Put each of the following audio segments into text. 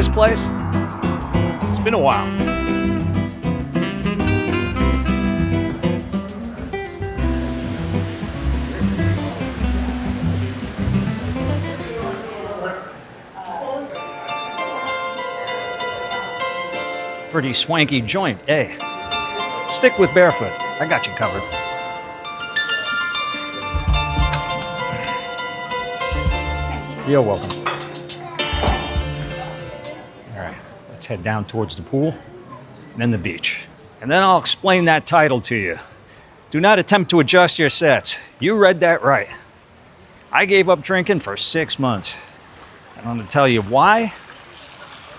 this place? It's been a while. Pretty swanky joint. Hey, stick with Barefoot. I got you covered. You're welcome. All right, let's head down towards the pool, and then the beach. And then I'll explain that title to you. Do not attempt to adjust your sets. You read that right. I gave up drinking for 6 months. And I'm going to tell you why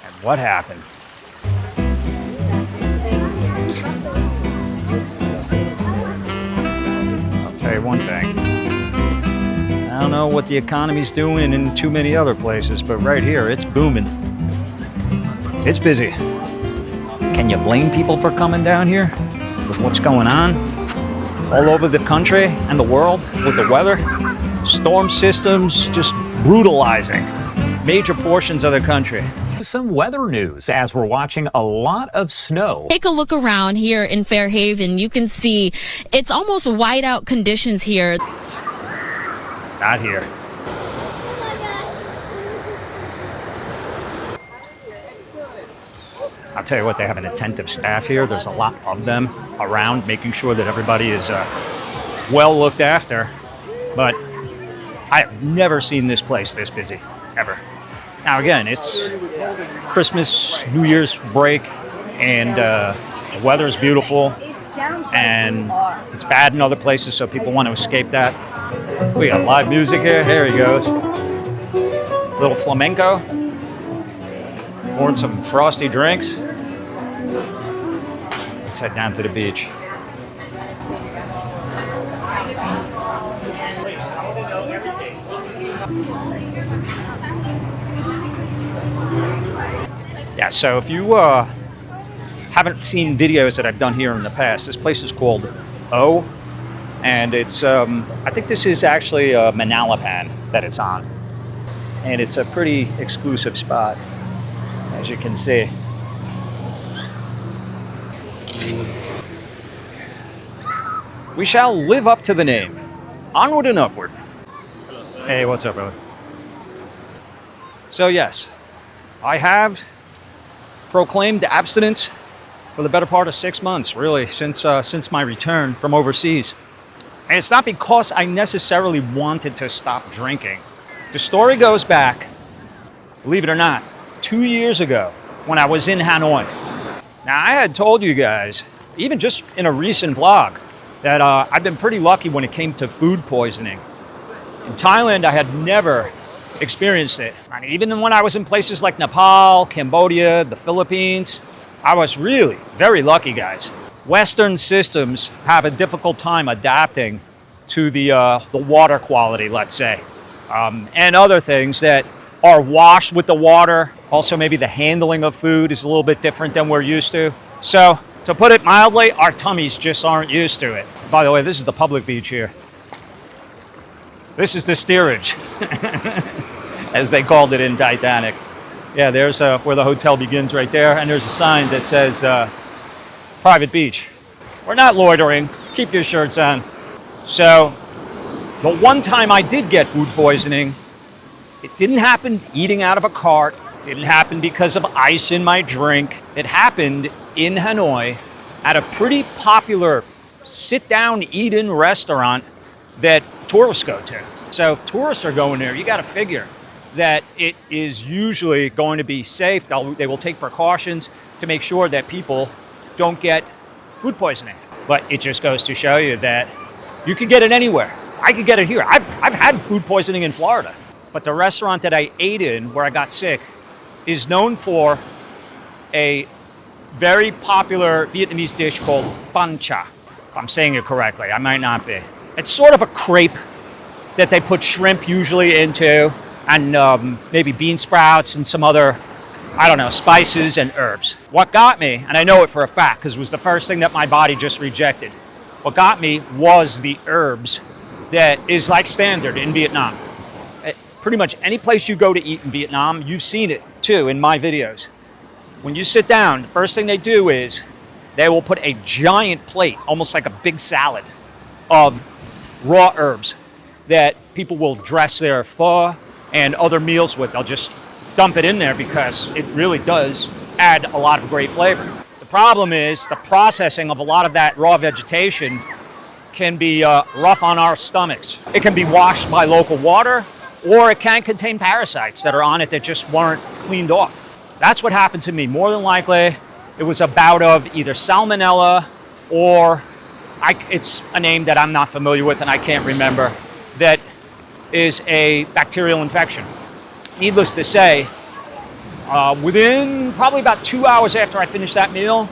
and what happened. I'll tell you one thing. I don't know what the economy's doing in too many other places, but right here, it's booming. It's busy. Can you blame people for coming down here with what's going on all over the country and the world with the weather? Storm systems just brutalizing major portions of the country. Some weather news as we're watching a lot of snow. Take a look around here in Fairhaven. You can see it's almost whiteout conditions here. Not here. I'll tell you what, they have an attentive staff here. There's a lot of them around, making sure that everybody is well looked after. But I have never seen this place this busy, ever. Now again, it's Christmas, New Year's break, and the weather's beautiful, and it's bad in other places, so people want to escape that. We got live music here. Here he goes. Little flamenco. Pouring some frosty drinks. Let's head down to the beach. Yeah, so if you haven't seen videos that I've done here in the past, this place is called O. And it's, I think this is actually a Manalapan that it's on. And it's a pretty exclusive spot, as you can see. We shall live up to the name. Onward and upward. Hey, what's up, brother? So yes, I have proclaimed abstinence for the better part of 6 months, really, since my return from overseas. And it's not because I necessarily wanted to stop drinking. The story goes back, believe it or not, 2 years ago when I was in Hanoi. Now, I had told you guys, even just in a recent vlog, that I've been pretty lucky when it came to food poisoning. In Thailand, I had never experienced it. I mean, even when I was in places like Nepal, Cambodia, the Philippines, I was really very lucky, guys. Western systems have a difficult time adapting to the water quality, let's say, and other things that are washed with the water. Also, maybe the handling of food is a little bit different than we're used to. So, to put it mildly, our tummies just aren't used to it. By the way, this is the public beach here. This is the steerage, as they called it in Titanic. Yeah, there's where the hotel begins right there, and there's a sign that says, private beach. We're not loitering. Keep your shirts on. So, the one time I did get food poisoning, it didn't happen eating out of a cart. It didn't happen because of ice in my drink. It happened in Hanoi at a pretty popular sit-down, eat-in restaurant that tourists go to. So, if tourists are going there, you got to figure that it is usually going to be safe. They will take precautions to make sure that people don't get food poisoning. But it just goes to show you that you can get it anywhere. I could get it here. I've had food poisoning in Florida. But the restaurant that I ate in, where I got sick, is known for a very popular Vietnamese dish called bánh cha. If I'm saying it correctly, I might not be. It's sort of a crepe that they put shrimp usually into, and maybe bean sprouts and some other, I don't know, spices and herbs. What got me, and I know it for a fact because it was the first thing that my body just rejected, what got me was the herbs that is like standard in Vietnam. pretty much any place you go to eat in Vietnam, you've seen it too in my videos. When you sit down, the first thing they do is they will put a giant plate, almost like a big salad, of raw herbs that people will dress their pho and other meals with. They'll just dump it in there because it really does add a lot of great flavor. The problem is the processing of a lot of that raw vegetation can be rough on our stomachs. It can be washed by local water, or it can contain parasites that are on it that just weren't cleaned off. That's what happened to me. More than likely, it was a bout of either salmonella or it's a name that I'm not familiar with and I can't remember, that is a bacterial infection. Needless to say, within probably about 2 hours after I finished that meal,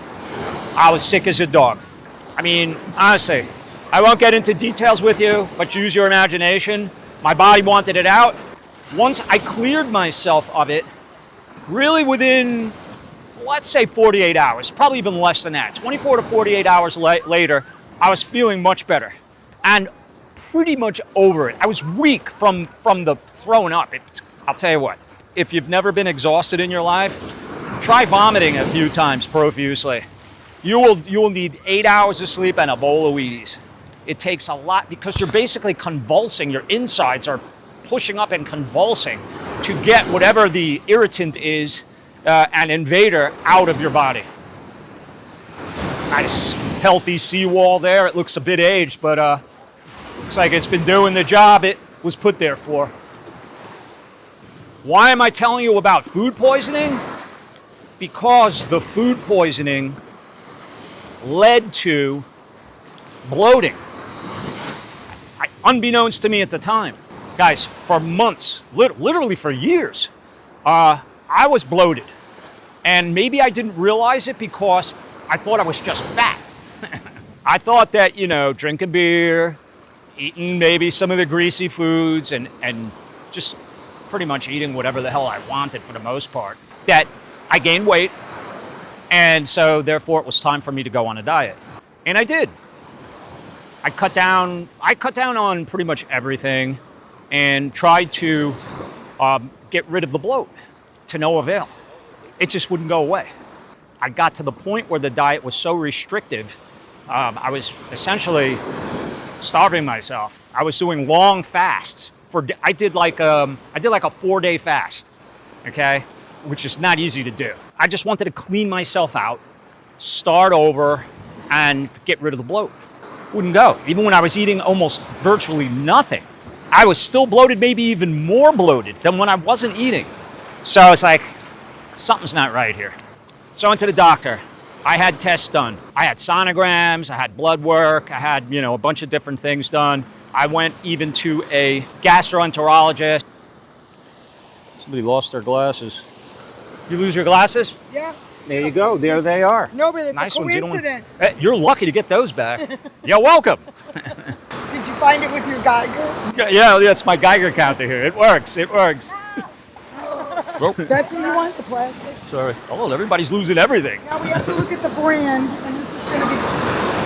I was sick as a dog. I mean, honestly, I won't get into details with you, but use your imagination. My body wanted it out. Once I cleared myself of it, really within, let's say 48 hours, probably even less than that, 24 to 48 hours later, I was feeling much better and pretty much over it. I was weak from the throwing up. I'll tell you what, if you've never been exhausted in your life, try vomiting a few times profusely. You will need 8 hours of sleep and a bowl of Wheaties. It takes a lot because you're basically convulsing. Your insides are pushing up and convulsing to get whatever the irritant is, an invader, out of your body. Nice healthy seawall there. It looks a bit aged, but looks like it's been doing the job it was put there for. Why am I telling you about food poisoning? Because the food poisoning led to bloating. Unbeknownst to me at the time. Guys, for months, literally for years, I was bloated. And maybe I didn't realize it because I thought I was just fat. I thought that, drinking beer, eating maybe some of the greasy foods, and just pretty much eating whatever the hell I wanted for the most part, that I gained weight. And so therefore it was time for me to go on a diet. And I did. I cut down on pretty much everything and tried to get rid of the bloat, to no avail. It just wouldn't go away. I got to the point where the diet was so restrictive, I was essentially starving myself. I was doing long fasts. I did like a 4-day fast, okay, which is not easy to do. I just wanted to clean myself out, start over, and get rid of the bloat. Wouldn't go. Even when I was eating almost virtually nothing, I was still bloated, maybe even more bloated than when I wasn't eating. So I was like, something's not right here. So I went to the doctor. I had tests done. I had sonograms, I had blood work, I had, a bunch of different things done. I went even to a gastroenterologist. Somebody lost their glasses. You lose your glasses? Yes. There you go. There they are. No, but it's nice a ones. coincidence. You're lucky to get those back. You're welcome. Did you find it with your Geiger? Yeah, that's my Geiger counter here. It works. That's what you want, the plastic? Sorry. Oh, everybody's losing everything. Now we have to look at the brand, and this is going to be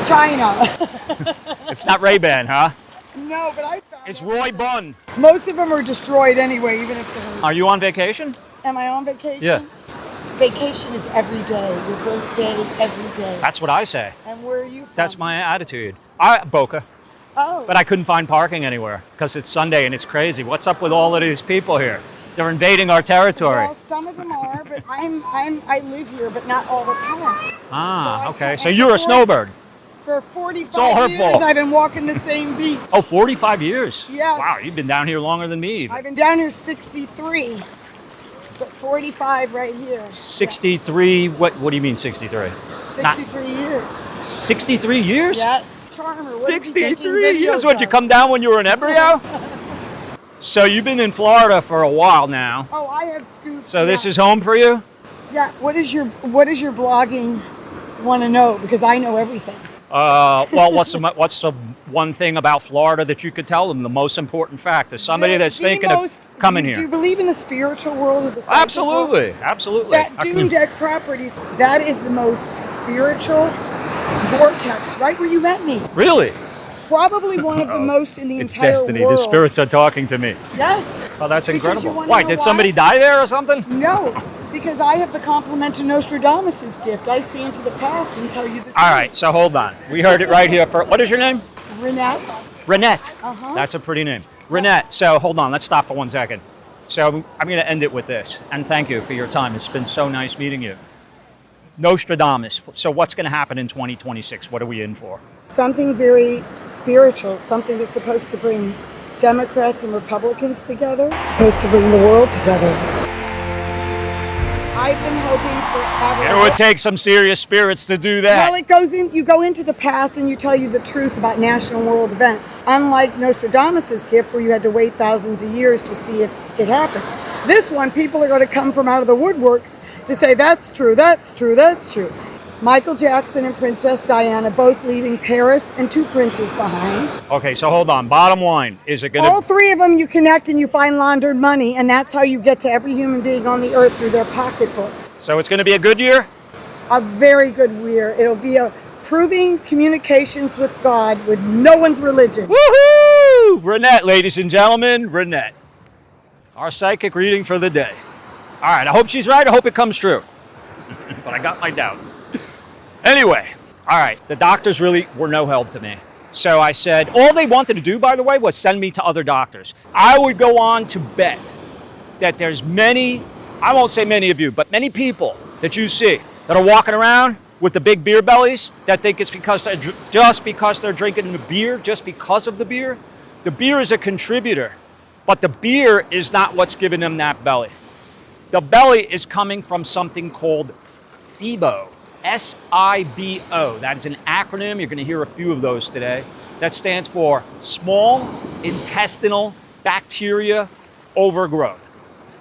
China. It's not Ray-Ban, huh? No, but I found It's Roy Bun. Most of them are destroyed anyway, even if they're... Are you on vacation? Am I on vacation? Yeah. Vacation is every day. Your birthday is every day. That's what I say. And where are you from? That's my attitude. Boca. Oh. But I couldn't find parking anywhere because it's Sunday and it's crazy. What's up with all of these people here? They're invading our territory. Well, some of them are, but I live here, but not all the time. Ah, So okay. So you're a snowbird. For 45 It's all her years, fault. I've been walking the same beach. Oh, 45 years? Yes. Wow, you've been down here longer than me even. I've been down here 63, but 45 right here. 63, what do you mean 63? 63 years. 63 years? Yes. Charmer, what is he taking 63 years? videos Would you of? come down when you were an embryo? So you've been in Florida for a while now. Oh, I have scoops. So this is home for you? Yeah. What is your blogging want to know? Because I know everything. Well, what's the one thing about Florida that you could tell them? The most important fact is somebody that's thinking of coming Do here. you believe in the spiritual world of the psychic world? Absolutely. That dune deck property, that is the most spiritual vortex, right where you met me. Really? probably one of the most in the It's entire destiny. world. The spirits are talking to me. Yes. Oh, that's Because incredible. you wanna Why, know did why? somebody die there or something? No, because I have the compliment to Nostradamus' gift. I see into the past and tell you the truth. All right, so hold on. We heard it right here. What is your name? Renette. Renette. Uh-huh. That's a pretty name. Renette, so hold on. Let's stop for 1 second. So I'm going to end it with this. And thank you for your time. It's been so nice meeting you. Nostradamus. So what's going to happen in 2026? What are we in for? Something very spiritual, something that's supposed to bring Democrats and Republicans together, supposed to bring the world together. I've been hoping forever. It would take some serious spirits to do that. Well, it goes in. You go into the past and you tell you the truth about national and world events. Unlike Nostradamus' gift, where you had to wait thousands of years to see if it happened. This one, people are going to come from out of the woodworks to say that's true, that's true, that's true. Michael Jackson and Princess Diana both leaving Paris and 2 princes behind. Okay, so hold on. Bottom line, is it going All to... 3 of them you connect and you find laundered money, and that's how you get to every human being on the earth, through their pocketbook. So it's going to be a good year? A very good year. It'll be a proving communications with God with no one's religion. Woohoo! Renette, ladies and gentlemen, Renette. Our psychic reading for the day. All right, I hope she's right. I hope it comes true. But I got my doubts. Anyway, all right, the doctors really were no help to me. So I said, all they wanted to do, by the way, was send me to other doctors. I would go on to bet that there's many, I won't say many of you, but many people that you see that are walking around with the big beer bellies that think it's because they're just because they're drinking the beer, just because of the beer. The beer is a contributor, but the beer is not what's giving them that belly. The belly is coming from something called SIBO, S-I-B-O. That is an acronym. You're going to hear a few of those today. That stands for Small Intestinal Bacteria Overgrowth,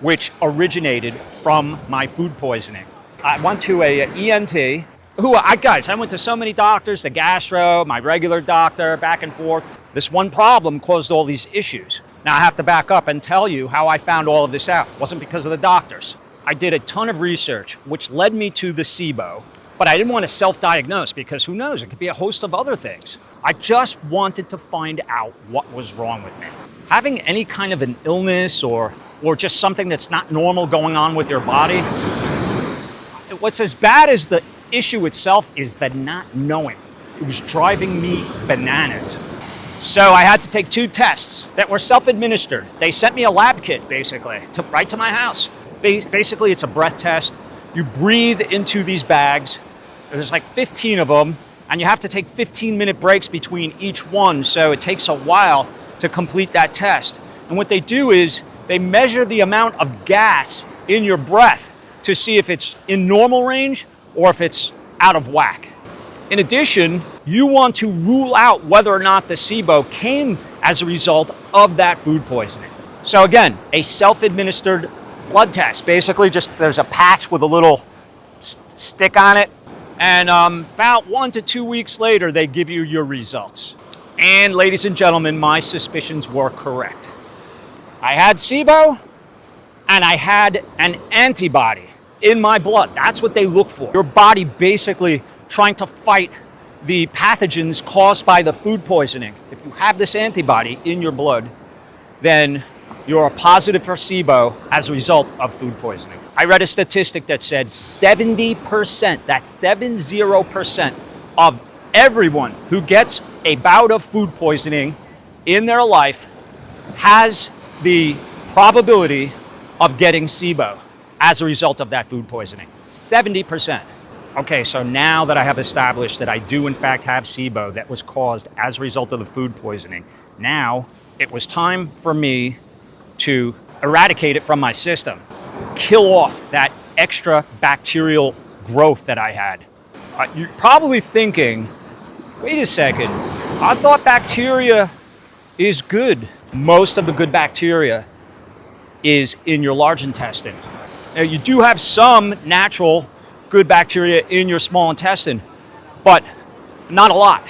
which originated from my food poisoning. I went to a ENT. I went to so many doctors, the gastro, my regular doctor, back and forth. This one problem caused all these issues. Now I have to back up and tell you how I found all of this out. It wasn't because of the doctors. I did a ton of research, which led me to the SIBO, but I didn't want to self-diagnose because who knows, it could be a host of other things. I just wanted to find out what was wrong with me. Having any kind of an illness or just something that's not normal going on with your body, what's as bad as the issue itself is the not knowing. It was driving me bananas. So I had to take 2 tests that were self-administered. They sent me a lab kit, basically, right to my house. Basically, it's a breath test. You breathe into these bags. There's like 15 of them, and you have to take 15-minute breaks between each one, so it takes a while to complete that test. And what they do is they measure the amount of gas in your breath to see if it's in normal range or if it's out of whack. In addition, you want to rule out whether or not the SIBO came as a result of that food poisoning. So again, a self-administered blood test. Basically, just there's a patch with a little stick on it, and about 1 to 2 weeks later, they give you your results. And ladies and gentlemen, my suspicions were correct. I had SIBO, and I had an antibody in my blood. That's what they look for. Your body basically trying to fight the pathogens caused by the food poisoning. If you have this antibody in your blood, then you're positive for SIBO as a result of food poisoning. I read a statistic that said 70%, that's 70% of everyone who gets a bout of food poisoning in their life has the probability of getting SIBO as a result of that food poisoning. 70%. Okay, so now that I have established that I do in fact have SIBO that was caused as a result of the food poisoning, now it was time for me to eradicate it from my system, kill off that extra bacterial growth that I had. You're probably thinking, wait a second, I thought bacteria is good. Most of the good bacteria is in your large intestine. Now, you do have some natural good bacteria in your small intestine, but not a lot.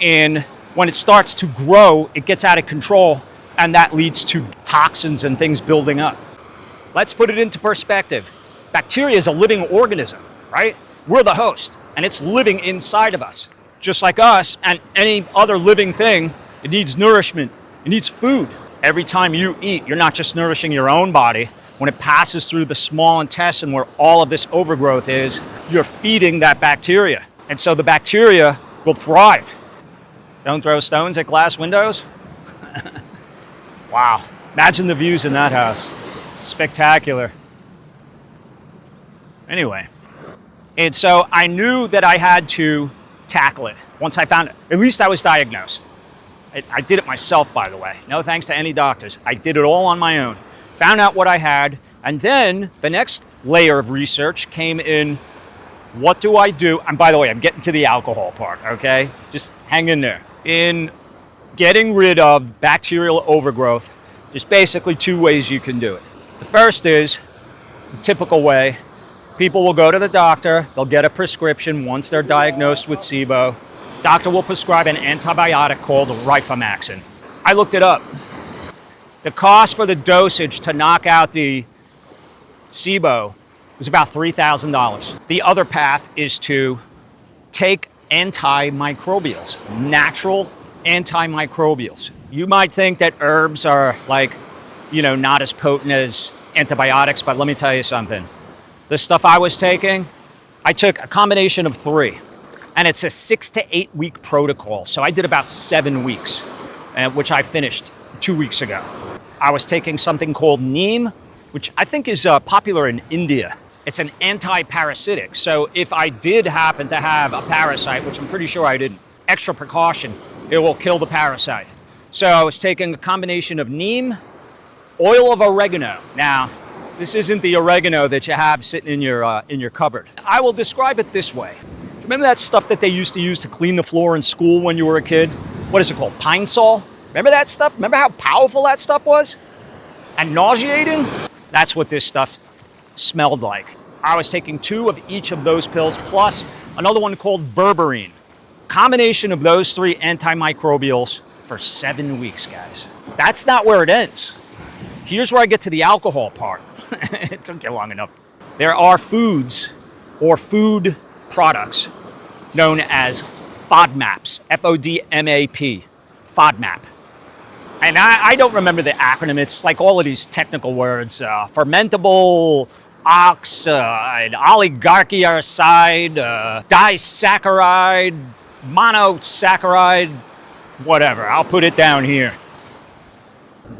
And when it starts to grow, it gets out of control, and that leads to toxins and things building up. Let's put it into perspective. Bacteria is a living organism, right? We're the host, and it's living inside of us. just like us and any other living thing, it needs nourishment. It needs food. Every time you eat, you're not just nourishing your own body. When it passes through the small intestine where all of this overgrowth is, you're feeding that bacteria. And so the bacteria will thrive. Don't throw stones at glass windows. Wow. Imagine the views in that house. Spectacular. Anyway, and so I knew that I had to tackle it once I found it. At least I was diagnosed. I did it myself, by the way. No thanks to any doctors. I did it all on my own. Found out what I had, and then the next layer of research came in, what do I do? And by the way, I'm getting to the alcohol part, okay? Just hang in there. In getting rid of bacterial overgrowth, there's basically two ways you can do it. The first is the typical way. People will go to the doctor, they'll get a prescription once they're diagnosed with SIBO. Doctor will prescribe an antibiotic called rifampicin. I looked it up. The cost for the dosage to knock out the SIBO is about $3,000. The other path is to take antimicrobials, natural antimicrobials. You might think that herbs are not as potent as antibiotics, but let me tell you something. The stuff I was taking, I took a combination of 3. And it's a 6 to 8 week protocol. So I did about 7 weeks, which I finished 2 weeks ago. I was taking something called neem, which I think is popular in India. It's an anti-parasitic. So if I did happen to have a parasite, which I'm pretty sure I didn't, extra precaution, it will kill the parasite. So I was taking a combination of neem, oil of oregano. Now, this isn't the oregano that you have sitting in your cupboard. I will describe it this way. Remember that stuff that they used to use to clean the floor in school when you were a kid? What is it called? Pine Sol? Remember that stuff? Remember how powerful that stuff was? And nauseating? That's what this stuff smelled like. I was taking 2 of each of those pills plus another one called berberine. Combination of those 3 antimicrobials for 7 weeks, guys. That's not where it ends. Here's where I get to the alcohol part. It took you long enough. There are foods or food products known as FODMAPs, F-O-D-M-A-P, FODMAP. And I don't remember the acronym. It's like all of these technical words, fermentable oxide, oligarchyarcide, disaccharide, monosaccharide, whatever. I'll put it down here.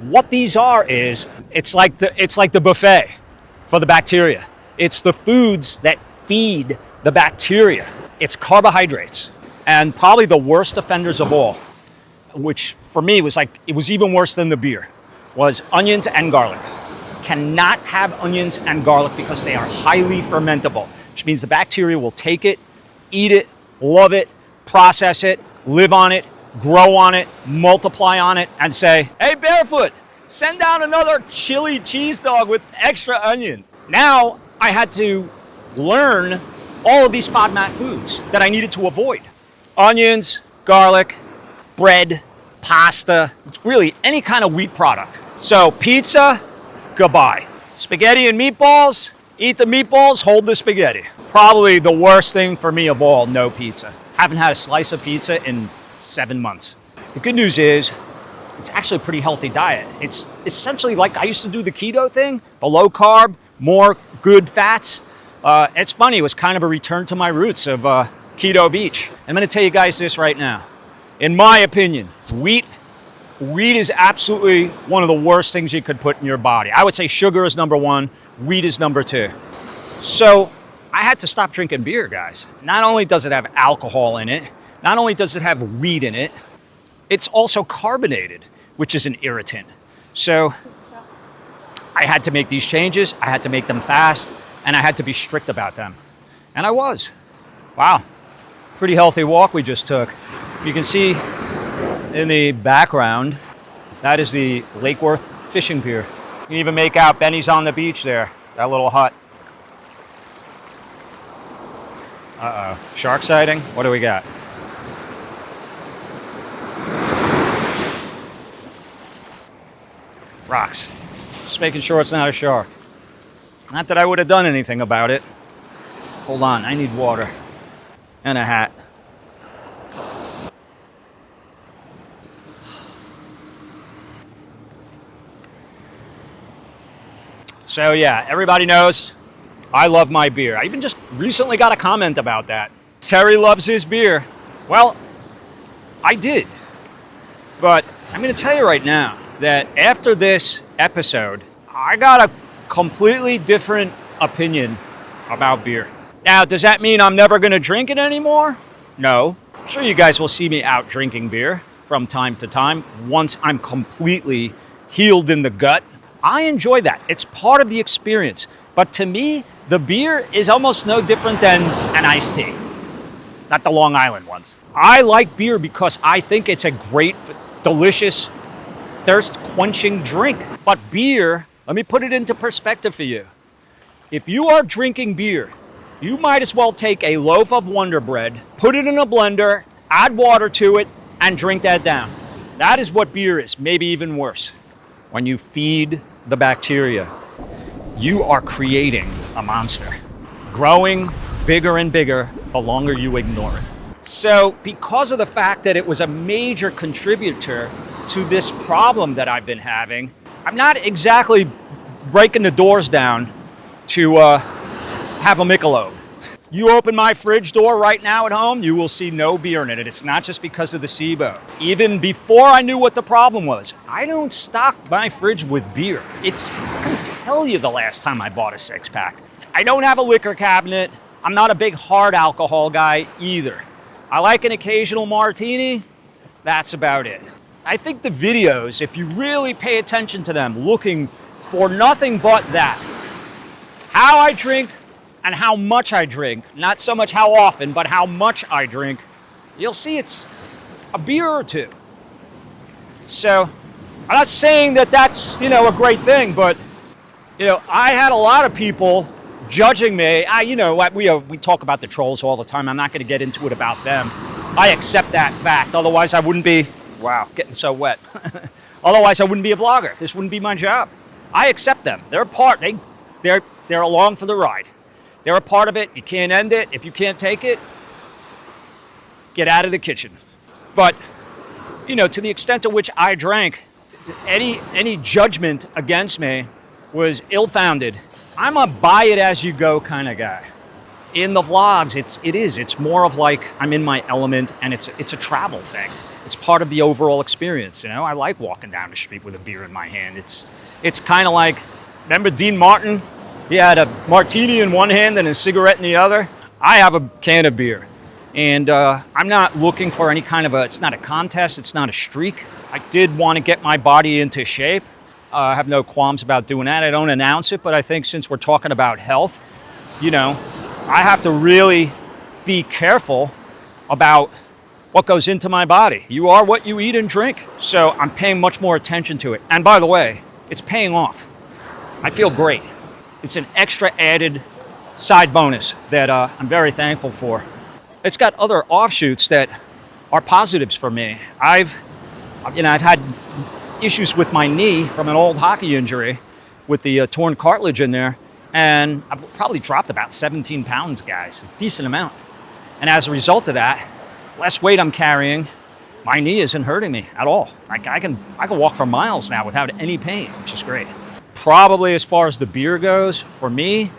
What these are is, it's like the buffet for the bacteria. It's the foods that feed the bacteria. It's carbohydrates. And probably the worst offenders of all, which for me was it was even worse than the beer, was onions and garlic. Cannot have onions and garlic because they are highly fermentable, which means the bacteria will take it, eat it, love it, process it, live on it, grow on it, multiply on it, and say, hey, Barefoot, send down another chili cheese dog with extra onion. Now I had to learn all of these FODMAP foods that I needed to avoid. Onions, garlic, bread, pasta, really any kind of wheat product. So pizza, goodbye. Spaghetti and meatballs, eat the meatballs, hold the spaghetti. Probably the worst thing for me of all, no pizza. Haven't had a slice of pizza in 7 months. The good news is, it's actually a pretty healthy diet. It's essentially like I used to do the keto thing, the low carb, more good fats. It's funny, it was kind of a return to my roots of Keto Beach. I'm gonna tell you guys this right now. In my opinion, wheat is absolutely one of the worst things you could put in your body. I would say sugar is number 1, wheat is number 2. So I had to stop drinking beer, guys. Not only does it have alcohol in it, not only does it have wheat in it, it's also carbonated, which is an irritant. So I had to make these changes, I had to make them fast, and I had to be strict about them. And I was. Wow, pretty healthy walk we just took. You can see in the background, that is the Lake Worth fishing pier. You can even make out Benny's on the beach there, that little hut. Uh-oh, shark sighting? What do we got? Rocks. Just making sure it's not a shark. Not that I would have done anything about it. Hold on, I need water. And a hat. So yeah, everybody knows I love my beer. I even just recently got a comment about that. Terry loves his beer. Well, I did. But I'm going to tell you right now that after this episode, I got a completely different opinion about beer. Now, does that mean I'm never going to drink it anymore? No. I'm sure you guys will see me out drinking beer from time to time once I'm completely healed in the gut. I enjoy that. It's part of the experience. But to me, the beer is almost no different than an iced tea. Not the Long Island ones. I like beer because I think it's a great, delicious, thirst-quenching drink. But beer, let me put it into perspective for you. If you are drinking beer, you might as well take a loaf of Wonder Bread, put it in a blender, add water to it, and drink that down. That is what beer is, maybe even worse. When you feed the bacteria, you are creating a monster, growing bigger and bigger the longer you ignore it. So because of the fact that it was a major contributor to this problem that I've been having, I'm not exactly breaking the doors down to have a Michelob. You open my fridge door right now at home, you will see no beer in it. It's not just because of the SIBO. Even before I knew what the problem was, I don't stock my fridge with beer. I can tell you the last time I bought a six-pack. I don't have a liquor cabinet. I'm not a big hard alcohol guy either. I like an occasional martini. That's about it. I think the videos, if you really pay attention to them, looking for nothing but that, how I drink and how much I drink, not so much how often, but how much I drink, you'll see it's a beer or two. So I'm not saying that that's, a great thing, but, I had a lot of people judging me. We talk about the trolls all the time. I'm not going to get into it about them. I accept that fact. Otherwise, I wouldn't be, getting so wet. Otherwise, I wouldn't be a vlogger. This wouldn't be my job. I accept them. They're a part. They're along for the ride. They're a part of it. You can't end it. If you can't take it, get out of the kitchen. But, to the extent to which I drank, any judgment against me was ill-founded. I'm a buy-it-as-you-go kind of guy. In the vlogs, it's more of like I'm in my element, and it's a travel thing. It's part of the overall experience, I like walking down the street with a beer in my hand. It's kind of like, remember Dean Martin? He had a martini in one hand and a cigarette in the other. I have a can of beer. And I'm not looking for any kind of it's not a contest, it's not a streak. I did want to get my body into shape. I have no qualms about doing that. I don't announce it, but I think since we're talking about health, I have to really be careful about what goes into my body. You are what you eat and drink. So I'm paying much more attention to it. And by the way, it's paying off. I feel great. It's an extra added side bonus that I'm very thankful for. It's got other offshoots that are positives for me. I've had issues with my knee from an old hockey injury with the torn cartilage in there, and I've probably dropped about 17 pounds, guys, a decent amount. And as a result of that, less weight I'm carrying, my knee isn't hurting me at all. I can walk for miles now without any pain, which is great. Probably as far as the beer goes, for me,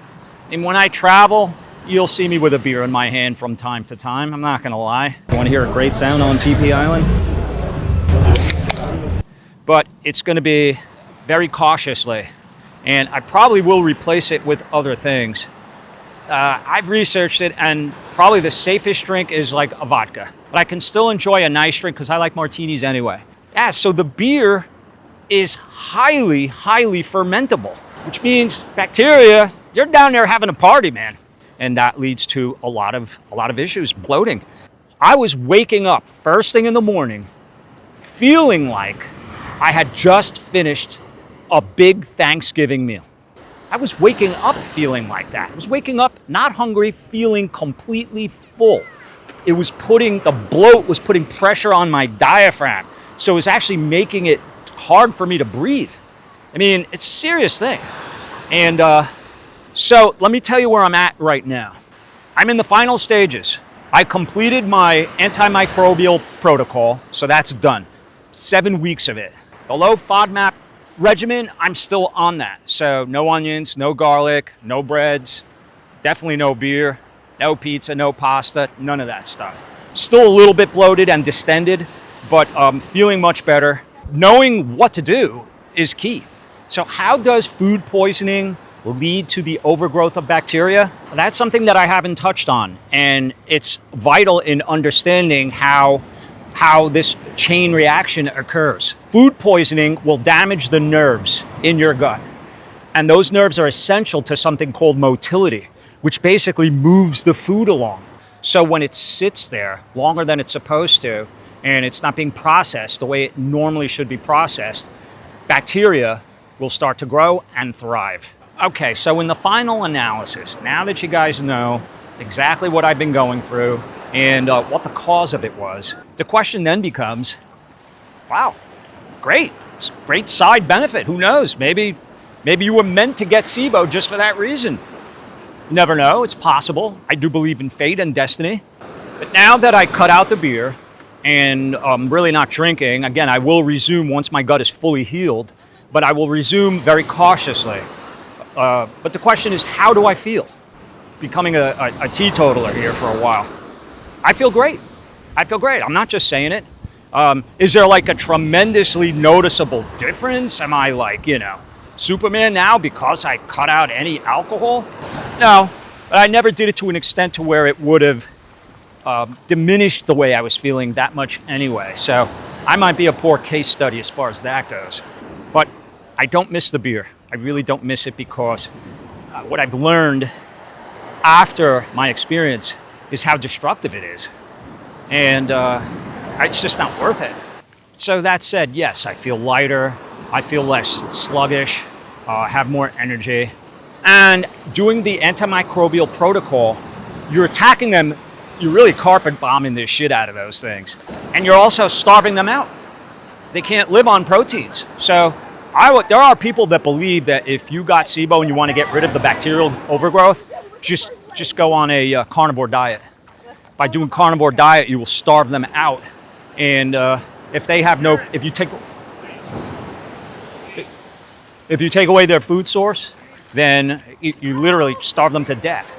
and when I travel, you'll see me with a beer in my hand from time to time. I'm not going to lie. You want to hear a great sound on PP Island? But it's going to be very cautiously, and I probably will replace it with other things. I've researched it, and probably the safest drink is like a vodka. But I can still enjoy a nice drink because I like martinis anyway. Yeah, so the beer is highly, highly fermentable, which means bacteria, they're down there having a party, man. And that leads to a lot of issues, bloating. I was waking up first thing in the morning, feeling like I had just finished a big Thanksgiving meal. I was waking up feeling like that. I was waking up not hungry, feeling completely full. The bloat was putting pressure on my diaphragm. So it was actually making it hard for me to breathe. I mean, it's a serious thing. And so let me tell you where I'm at right now. I'm in the final stages. I completed my antimicrobial protocol, so that's done. 7 weeks of it. The low FODMAP regimen, I'm still on that. So no onions, no garlic, no breads, definitely no beer, no pizza, no pasta, none of that stuff. Still a little bit bloated and distended, but feeling much better. Knowing what to do is key. So how does food poisoning lead to the overgrowth of bacteria? That's something that I haven't touched on, and it's vital in understanding how this chain reaction occurs. Food poisoning will damage the nerves in your gut, and those nerves are essential to something called motility, which basically moves the food along. So when it sits there longer than it's supposed to, and it's not being processed the way it normally should be processed, bacteria will start to grow and thrive. Okay, so in the final analysis, now that you guys know exactly what I've been going through and what the cause of it was, the question then becomes, wow, great, great side benefit. Who knows? Maybe you were meant to get SIBO just for that reason. You never know, it's possible. I do believe in fate and destiny. But now that I cut out the beer and I'm really not drinking, again, I will resume once my gut is fully healed, but I will resume very cautiously. But the question is, how do I feel? Becoming a teetotaler here for a while. I feel great. I feel great. I'm not just saying it. Is there like a tremendously noticeable difference? Am I like, Superman now because I cut out any alcohol? No, but I never did it to an extent to where it would have diminished the way I was feeling that much anyway. So I might be a poor case study as far as that goes. But I don't miss the beer. I really don't miss it because what I've learned after my experience is how destructive it is. And it's just not worth it. So that said, yes, I feel lighter. I feel less sluggish, have more energy. And doing the antimicrobial protocol, you're attacking them, you're really carpet bombing the shit out of those things. And you're also starving them out. They can't live on proteins. So there are people that believe that if you got SIBO and you want to get rid of the bacterial overgrowth, just go on a carnivore diet. By doing carnivore diet, you will starve them out. And if you take away their food source, then you literally starve them to death.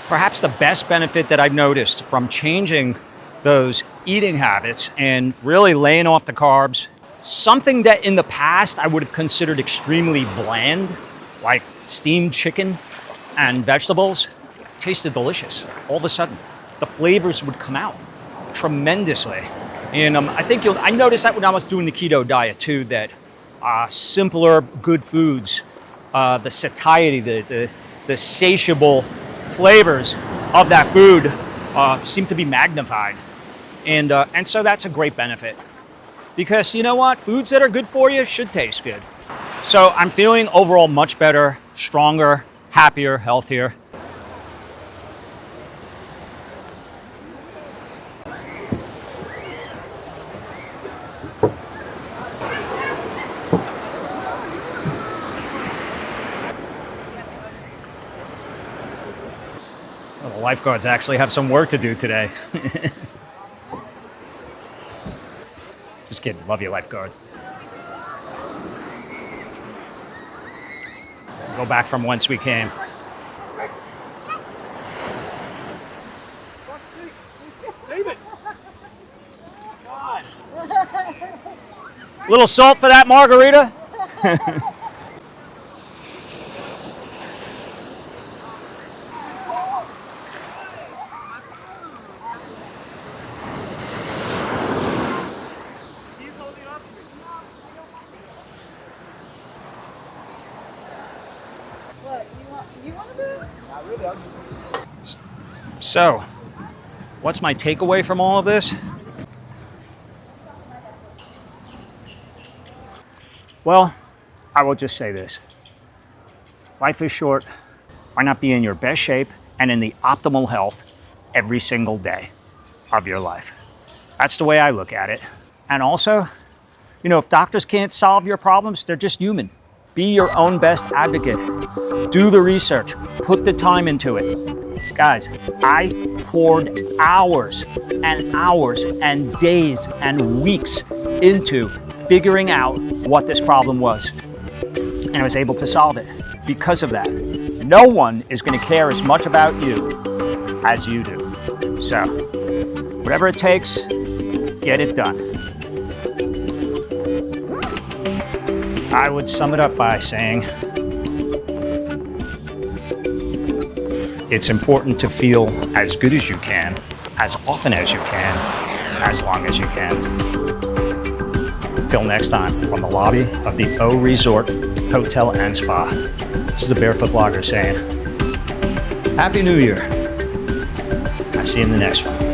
Perhaps the best benefit that I've noticed from changing those eating habits and really laying off the carbs, something that in the past I would have considered extremely bland, like steamed chicken and vegetables, tasted delicious. All of a sudden, the flavors would come out tremendously. And I noticed that when I was doing the keto diet too, that simpler, good foods, the satiety, the satiable flavors of that food seem to be magnified. And so that's a great benefit. Because you know what? Foods that are good for you should taste good. So I'm feeling overall much better, stronger, happier, healthier. Well, the lifeguards actually have some work to do today. Just kidding. Love you, lifeguards. Go back from whence we came. Little salt for that margarita? So, what's my takeaway from all of this? Well, I will just say this. Life is short. Why not be in your best shape and in the optimal health every single day of your life? That's the way I look at it. And also, if doctors can't solve your problems, they're just human. Be your own best advocate. Do the research. Put the time into it. Guys, I poured hours and hours and days and weeks into figuring out what this problem was. and I was able to solve it because of that. No one is going to care as much about you as you do. So, whatever it takes, get it done. I would sum it up by saying, it's important to feel as good as you can, as often as you can, as long as you can. Till next time, from the lobby of the O Resort Hotel and Spa, this is the Barefoot Blogger saying, Happy New Year. I'll see you in the next one.